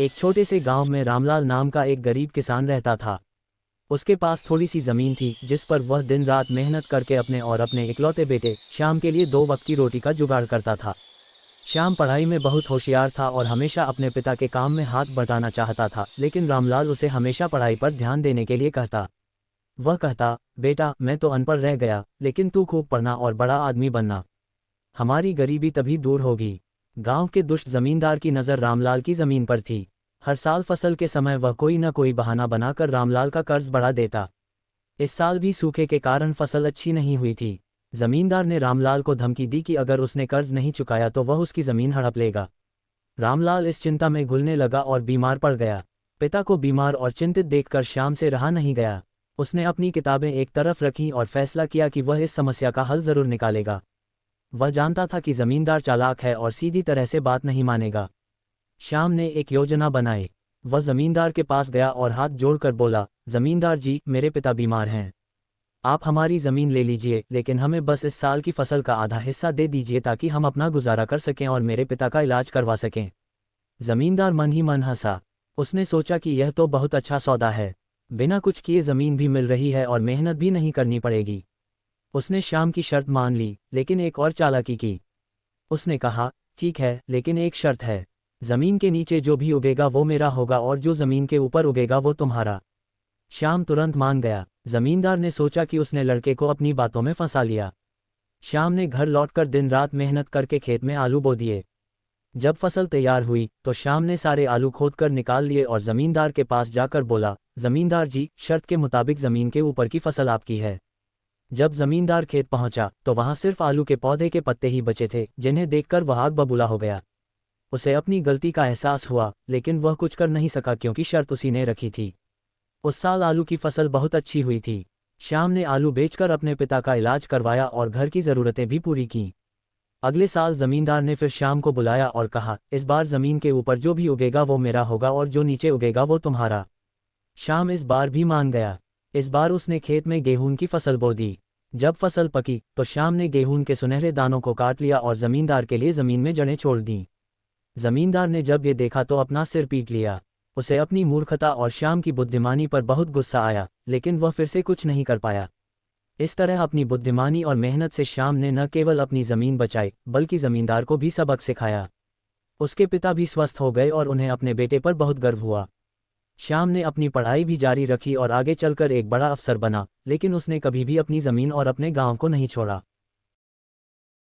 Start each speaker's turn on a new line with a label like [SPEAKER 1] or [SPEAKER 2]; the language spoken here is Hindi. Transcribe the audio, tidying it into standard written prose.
[SPEAKER 1] एक छोटे से गांव में रामलाल नाम का एक गरीब किसान रहता था। उसके पास थोड़ी सी ज़मीन थी जिस पर वह दिन रात मेहनत करके अपने और अपने इकलौते बेटे श्याम के लिए 2 वक्त की रोटी का जुगाड़ करता था। श्याम पढ़ाई में बहुत होशियार था और हमेशा अपने पिता के काम में हाथ बटाना चाहता था, लेकिन रामलाल उसे हमेशा पढ़ाई पर ध्यान देने के लिए कहता। वह कहता, बेटा मैं तो अनपढ़ रह गया, लेकिन तू खूब पढ़ना और बड़ा आदमी बनना। हमारी गरीबी तभी दूर होगी। गांव के दुष्ट जमींदार की नज़र रामलाल की ज़मीन पर थी। हर साल फसल के समय वह कोई न कोई बहाना बनाकर रामलाल का कर्ज बढ़ा देता। इस साल भी सूखे के कारण फसल अच्छी नहीं हुई थी। जमींदार ने रामलाल को धमकी दी कि अगर उसने कर्ज नहीं चुकाया तो वह उसकी ज़मीन हड़प लेगा। रामलाल इस चिंता में घुलने लगा और बीमार पड़ गया। पिता को बीमार और चिंतित देखकर श्याम से रहा नहीं गया। उसने अपनी किताबें एक तरफ रखीं और फैसला किया कि वह इस समस्या का हल ज़रूर निकालेगा। वह जानता था कि जमींदार चालाक है और सीधी तरह से बात नहीं मानेगा। श्याम ने एक योजना बनाई। वह जमींदार के पास गया और हाथ जोड़कर बोला, जमींदार जी, मेरे पिता बीमार हैं। आप हमारी ज़मीन ले लीजिए, लेकिन हमें बस इस साल की फसल का आधा हिस्सा दे दीजिए ताकि हम अपना गुजारा कर सकें और मेरे पिता का इलाज करवा सकें। जमींदार मन ही मन हंसा। उसने सोचा कि यह तो बहुत अच्छा सौदा है। बिना कुछ किए ज़मीन भी मिल रही है और मेहनत भी नहीं करनी पड़ेगी। उसने श्याम की शर्त मान ली, लेकिन एक और चालाकी की। उसने कहा, ठीक है, लेकिन एक शर्त है। ज़मीन के नीचे जो भी उगेगा वो मेरा होगा और जो ज़मीन के ऊपर उगेगा वो तुम्हारा। श्याम तुरंत मान गया। जमींदार ने सोचा कि उसने लड़के को अपनी बातों में फंसा लिया। श्याम ने घर लौटकर दिन रात मेहनत करके खेत में आलू बो दिए। जब फसल तैयार हुई तो श्याम ने सारे आलू खोदकर निकाल लिए और जमींदार के पास जाकर बोला, जमींदार जी, शर्त के मुताबिक ज़मीन के ऊपर की फसल आपकी है। जब जमींदार खेत पहुंचा तो वहां सिर्फ आलू के पौधे के पत्ते ही बचे थे, जिन्हें देखकर वह आग बबूला हो गया। उसे अपनी गलती का एहसास हुआ, लेकिन वह कुछ कर नहीं सका क्योंकि शर्त उसी ने रखी थी। उस साल आलू की फसल बहुत अच्छी हुई थी। श्याम ने आलू बेचकर अपने पिता का इलाज करवाया और घर की ज़रूरतें भी पूरी की। अगले साल जमींदार ने फिर श्याम को बुलाया और कहा, इस बार ज़मीन के ऊपर जो भी उगेगा वो मेरा होगा और जो नीचे उगेगा वो तुम्हारा। श्याम इस बार भी मान गया। इस बार उसने खेत में गेहूं की फसल बो दी। जब फसल पकी तो श्याम ने गेहूं के सुनहरे दानों को काट लिया और जमींदार के लिए ज़मीन में जड़ें छोड़ दीं। जमींदार ने जब ये देखा तो अपना सिर पीट लिया। उसे अपनी मूर्खता और श्याम की बुद्धिमानी पर बहुत गुस्सा आया, लेकिन वह फिर से कुछ नहीं कर पाया। इस तरह अपनी बुद्धिमानी और मेहनत से श्याम ने न केवल अपनी ज़मीन बचाई, बल्कि ज़मींदार को भी सबक सिखाया। उसके पिता भी स्वस्थ हो गए और उन्हें अपने बेटे पर बहुत गर्व हुआ। श्याम ने अपनी पढ़ाई भी जारी रखी और आगे चलकर एक बड़ा अफसर बना, लेकिन उसने कभी भी अपनी ज़मीन और अपने गांव को नहीं छोड़ा।